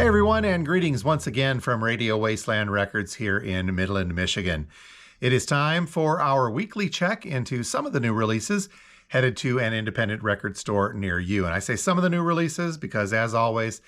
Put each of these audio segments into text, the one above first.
everyone, and greetings once again from Radio Wasteland Records here in Midland, Michigan. It is time for our weekly check into some of the new releases headed to an independent record store near you. And I say some of the new releases because, as always,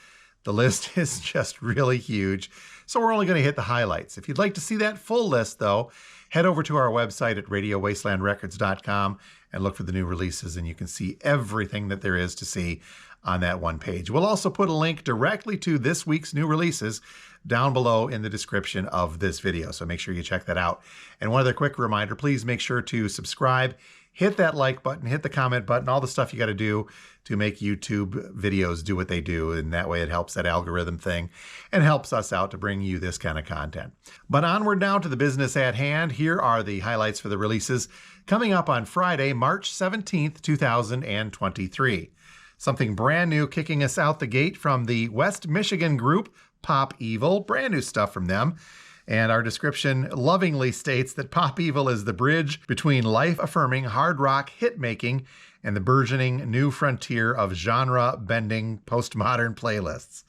the list is just really huge. So we're only going to hit the highlights. If you'd like to see that full list, though, head over to our website at radiowastelandrecords.com and look for the new releases, and you can see everything that there is to see on that one page. We'll also put a link directly to this week's new releases down below in the description of this video, so make sure you check that out. And one other quick reminder, please make sure to subscribe, hit that like button, hit the comment button, all the stuff you got to do to make YouTube videos do what they do, and that way it helps that algorithm thing and helps us out to bring you this kind of content. But onward now to the business at hand. Here are the highlights for the releases coming up on Friday, March 17th, 2023. Something brand new kicking us out the gate from the West Michigan group Pop Evil. Brand new stuff from them. And our description lovingly states that Pop Evil is the bridge between life-affirming hard rock hit-making and the burgeoning new frontier of genre-bending postmodern playlists.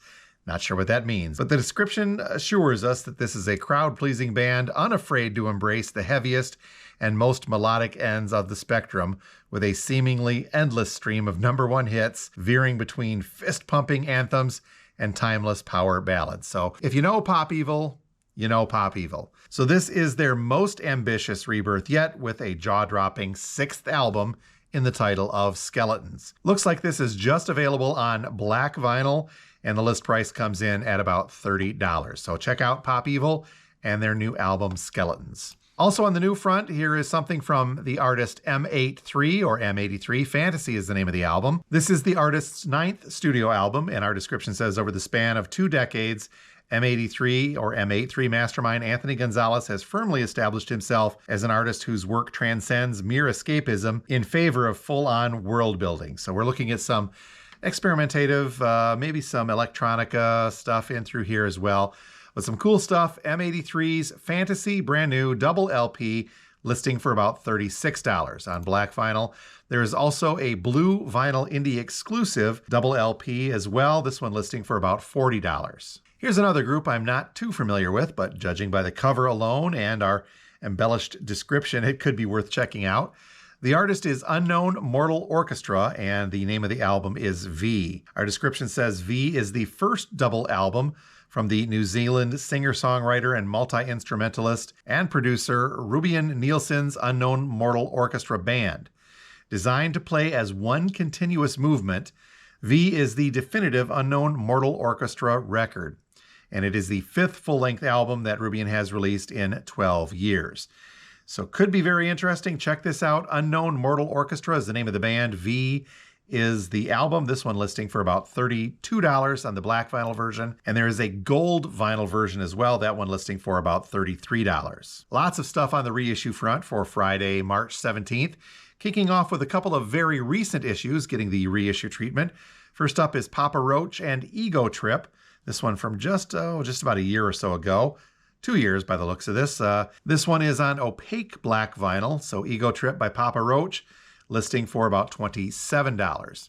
Not sure what that means, but the description assures us that this is a crowd-pleasing band unafraid to embrace the heaviest and most melodic ends of the spectrum, with a seemingly endless stream of #1 hits veering between fist-pumping anthems and timeless power ballads. So if you know Pop Evil, you know Pop Evil. So this is their most ambitious rebirth yet, with a jaw-dropping 6th album in the title of Skeletons. Looks like this is just available on black vinyl, and the list price comes in at about $30. So check out Pop Evil and their new album Skeletons. Also on the new front, here is something from the artist M83 or M83. Fantasy is the name of the album. This is the artist's 9th studio album, and our description says over the span of 2 decades, M83 or M83 mastermind Anthony Gonzalez has firmly established himself as an artist whose work transcends mere escapism in favor of full-on world building. So we're looking at some experimentative, maybe some electronica stuff in through here as well. But some cool stuff. M83's Fantasy, brand new, double LP, listing for about $36 on black vinyl. There is also a blue vinyl indie exclusive double LP as well. This one listing for about $40. Here's another group I'm not too familiar with, but judging by the cover alone and our embellished description, it could be worth checking out. The artist is Unknown Mortal Orchestra, and the name of the album is V. Our description says V is the first double album from the New Zealand singer-songwriter and multi-instrumentalist and producer Ruben Nielsen's Unknown Mortal Orchestra band. Designed to play as one continuous movement, V is the definitive Unknown Mortal Orchestra record, and it is the 5th full-length album that Ruben has released in 12 years. So could be very interesting. Check this out. Unknown Mortal Orchestra is the name of the band. V is the album. This one listing for about $32 on the black vinyl version. And there is a gold vinyl version as well. That one listing for about $33. Lots of stuff on the reissue front for Friday, March 17th. Kicking off with a couple of very recent issues getting the reissue treatment. First up is Papa Roach and Ego Trip. This one from just about a year or so ago. 2 years by the looks of this. This one is on opaque black vinyl. So Ego Trip by Papa Roach, listing for about $27.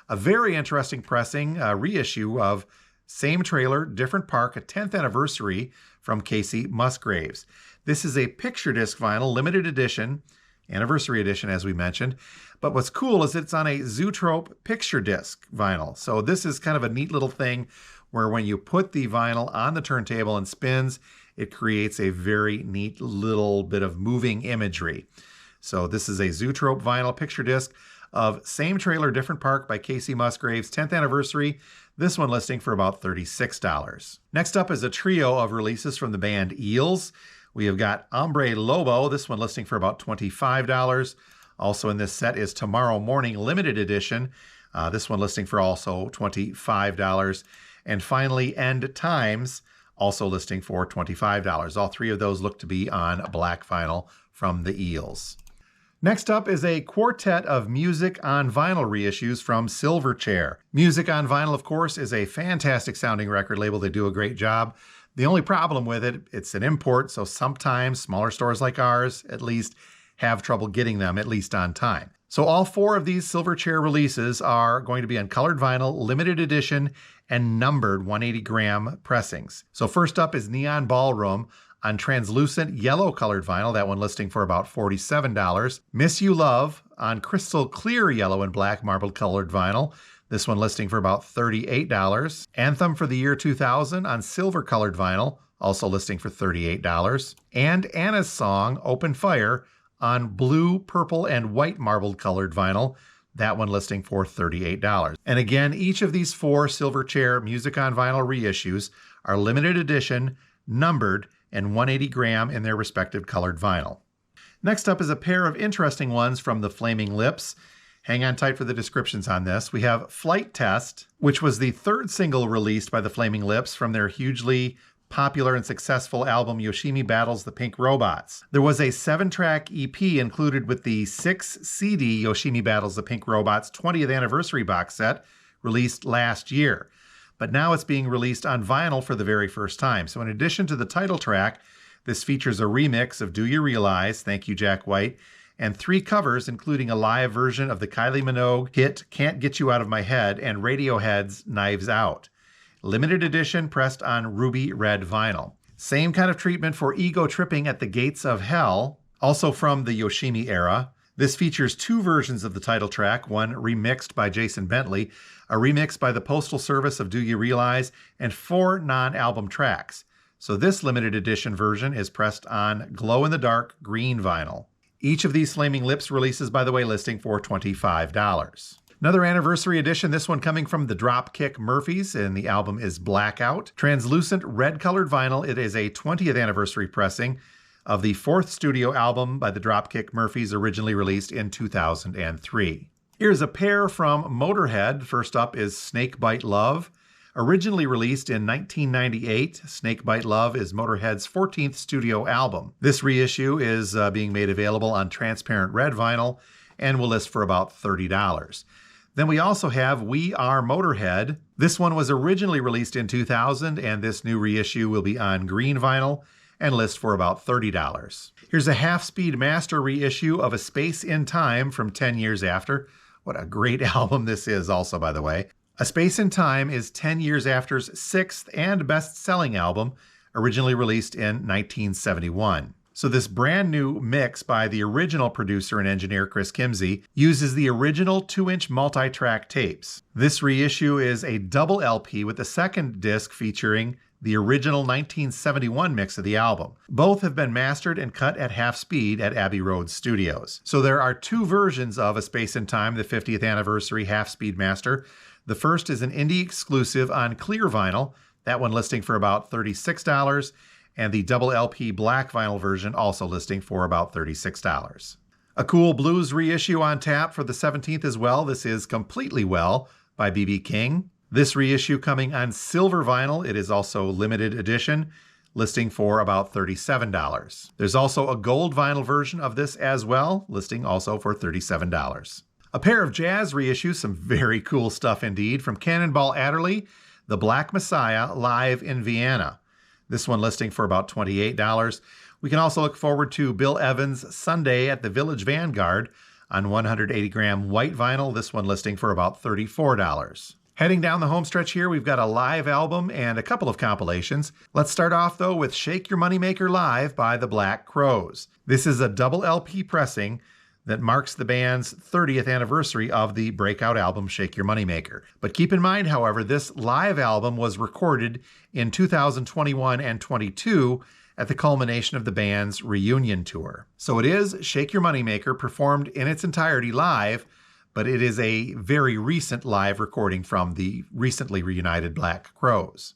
A very interesting pressing reissue of Same Trailer, Different Park, a 10th anniversary from Casey Musgraves. This is a picture disc vinyl, limited edition, anniversary edition as we mentioned. But what's cool is it's on a Zootrope picture disc vinyl. So this is kind of a neat little thing where when you put the vinyl on the turntable and spins, it creates a very neat little bit of moving imagery. So this is a Zootrope vinyl picture disc of Same Trailer, Different Park by Casey Musgraves, 10th anniversary. This one listing for about $36. Next up is a trio of releases from the band Eels. We have got Hombre Lobo, this one listing for about $25. Also in this set is Tomorrow Morning Limited Edition. This one listing for also $25. And finally, End Times, also listing for $25. All three of those look to be on black vinyl from the Eels. Next up is a quartet of Music on Vinyl reissues from Silverchair. Music on Vinyl, of course, is a fantastic sounding record label. They do a great job. The only problem with it, it's an import, so sometimes smaller stores like ours, at least, have trouble getting them, at least on time. So all 4 of these Silverchair releases are going to be on colored vinyl, limited edition, and numbered 180-gram pressings. So first up is Neon Ballroom on translucent yellow colored vinyl, that one listing for about $47. Miss You Love on crystal clear yellow and black marbled colored vinyl, this one listing for about $38. Anthem for the Year 2000 on silver colored vinyl, also listing for $38. And Anna's Song, Open Fire, on blue, purple, and white marbled colored vinyl, that one listing for $38. And again, each of these 4 Silverchair Music on Vinyl reissues are limited edition, numbered, and 180-gram in their respective colored vinyl. Next up is a pair of interesting ones from the Flaming Lips. Hang on tight for the descriptions on this. We have Flight Test, which was the 3rd single released by the Flaming Lips from their hugely popular and successful album Yoshimi Battles the Pink Robots. There was a 7-track EP included with the 6-CD Yoshimi Battles the Pink Robots 20th anniversary box set released last year. But now it's being released on vinyl for the very first time. So in addition to the title track, this features a remix of Do You Realize, Thank You Jack White, and 3 covers, including a live version of the Kylie Minogue hit Can't Get You Out of My Head and Radiohead's Knives Out. Limited edition, pressed on ruby red vinyl. Same kind of treatment for Ego Tripping at the Gates of Hell, also from the Yoshimi era. This features 2 versions of the title track, one remixed by Jason Bentley, a remix by the Postal Service of Do You Realize, and 4 non-album tracks. So this limited edition version is pressed on glow-in-the-dark green vinyl. Each of these Flaming Lips releases, by the way, listing for $25. Another anniversary edition, this one coming from the Dropkick Murphys, and the album is Blackout. Translucent red-colored vinyl. It is a 20th anniversary pressing of the 4th studio album by the Dropkick Murphys, originally released in 2003. Here's a pair from Motorhead. First up is Snakebite Love. Originally released in 1998, Snakebite Love is Motorhead's 14th studio album. This reissue is being made available on transparent red vinyl and will list for about $30. Then we also have We Are Motorhead. This one was originally released in 2000, and this new reissue will be on green vinyl and list for about $30. Here's a half-speed master reissue of A Space in Time from 10 years after. What a great album this is also, by the way. A Space in Time is 10 years after's 6th and best-selling album, originally released in 1971. So this brand new mix by the original producer and engineer Chris Kimsey uses the original 2-inch multi-track tapes. This reissue is a double LP with the second disc featuring the original 1971 mix of the album. Both have been mastered and cut at half speed at Abbey Road Studios. So there are 2 versions of A Space in Time, the 50th anniversary half-speed master. The first is an indie exclusive on clear vinyl, that one listing for about $36, and the double LP black vinyl version also listing for about $36. A cool blues reissue on tap for the 17th as well. This is Completely Well by B.B. King. This reissue coming on silver vinyl. It is also limited edition, listing for about $37. There's also a gold vinyl version of this as well, listing also for $37. A pair of jazz reissues, some very cool stuff indeed, from Cannonball Adderley, The Black Messiah, live in Vienna. This one listing for about $28. We can also look forward to Bill Evans' Sunday at the Village Vanguard on 180-gram white vinyl. This one listing for about $34. Heading down the home stretch here, we've got a live album and a couple of compilations. Let's start off, though, with Shake Your Moneymaker Live by the Black Crowes. This is a double LP pressing that marks the band's 30th anniversary of the breakout album Shake Your Moneymaker. But keep in mind, however, this live album was recorded in 2021 and 22 at the culmination of the band's reunion tour. So it is Shake Your Moneymaker performed in its entirety live, but it is a very recent live recording from the recently reunited Black Crowes.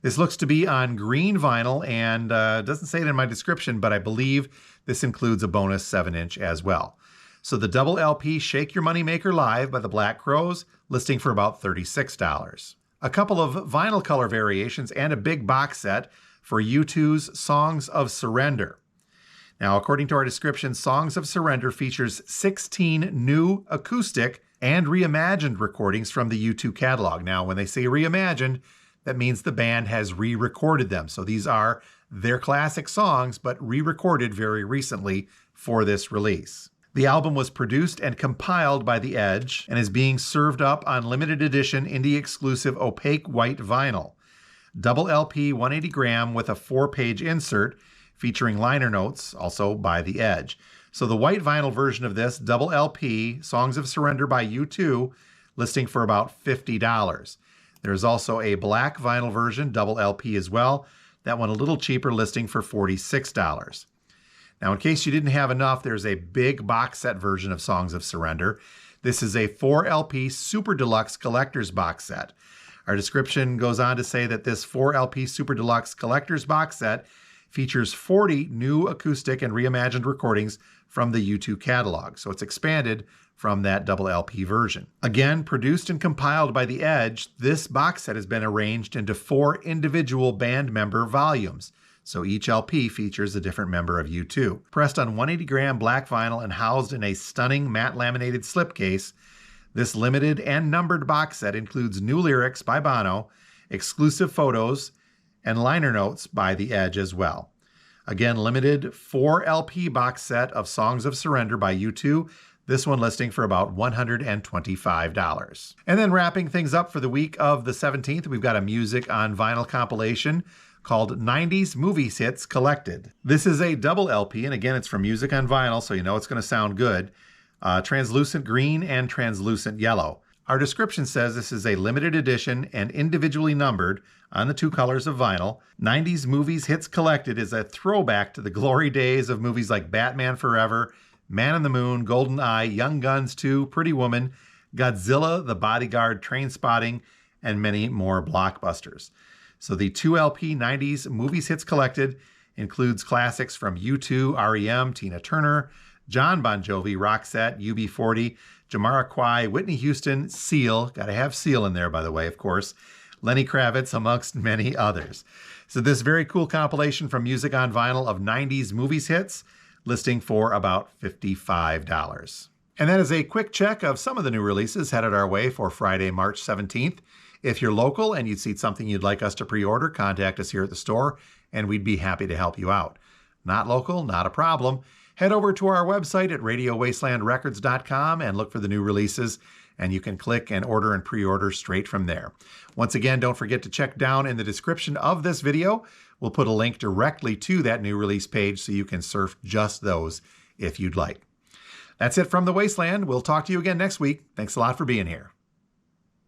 This looks to be on green vinyl, and doesn't say it in my description, but I believe this includes a bonus 7-inch as well. So the double LP Shake Your Moneymaker Live by the Black Crowes, listing for about $36. A couple of vinyl color variations and a big box set for U2's Songs of Surrender. Now, according to our description, Songs of Surrender features 16 new acoustic and reimagined recordings from the U2 catalog. Now, when they say reimagined, that means the band has re-recorded them. So these are their classic songs, but re-recorded very recently for this release. The album was produced and compiled by The Edge and is being served up on limited edition indie-exclusive opaque white vinyl. Double LP 180 gram with a 4-page insert featuring liner notes, also by The Edge. So the white vinyl version of this, double LP, Songs of Surrender by U2, listing for about $50. There's also a black vinyl version, double LP as well. That one a little cheaper, listing for $46. Now, in case you didn't have enough, there's a big box set version of Songs of Surrender. This is a 4-LP Super Deluxe Collector's Box Set. Our description goes on to say that this 4-LP Super Deluxe Collector's Box Set features 40 new acoustic and reimagined recordings from the U2 catalog, so it's expanded from that double LP version. Again, produced and compiled by The Edge, this box set has been arranged into 4 individual band member volumes, so each LP features a different member of U2. Pressed on 180 gram black vinyl and housed in a stunning matte laminated slipcase, this limited and numbered box set includes new lyrics by Bono, exclusive photos, and liner notes by The Edge as well. Again, limited 4-LP box set of Songs of Surrender by U2, this one listing for about $125. And then wrapping things up for the week of the 17th, we've got a music on vinyl compilation called 90s Movies Hits Collected. This is a double LP, and again, it's from Music on Vinyl, so you know it's going to sound good. Translucent green and translucent yellow. Our description says this is a limited edition and individually numbered on the 2 colors of vinyl. 90s Movies Hits Collected is a throwback to the glory days of movies like Batman Forever, Man on the Moon, Golden Eye, Young Guns 2, Pretty Woman, Godzilla, The Bodyguard, Trainspotting, and many more blockbusters. So the 2-LP 90s Movies Hits Collected includes classics from U2, REM, Tina Turner, John Bon Jovi, Roxette, UB40, Jamiroquai, Whitney Houston, Seal, gotta have Seal in there by the way, of course, Lenny Kravitz, amongst many others. So this very cool compilation from Music on Vinyl of 90s movies hits, listing for about $55. And that is a quick check of some of the new releases headed our way for Friday, March 17th. If you're local and you'd see something you'd like us to pre-order, contact us here at the store and we'd be happy to help you out. Not local, not a problem. Head over to our website at radiowastelandrecords.com and look for the new releases, and you can click and order and pre-order straight from there. Once again, don't forget to check down in the description of this video. We'll put a link directly to that new release page so you can surf just those if you'd like. That's it from the Wasteland. We'll talk to you again next week. Thanks a lot for being here.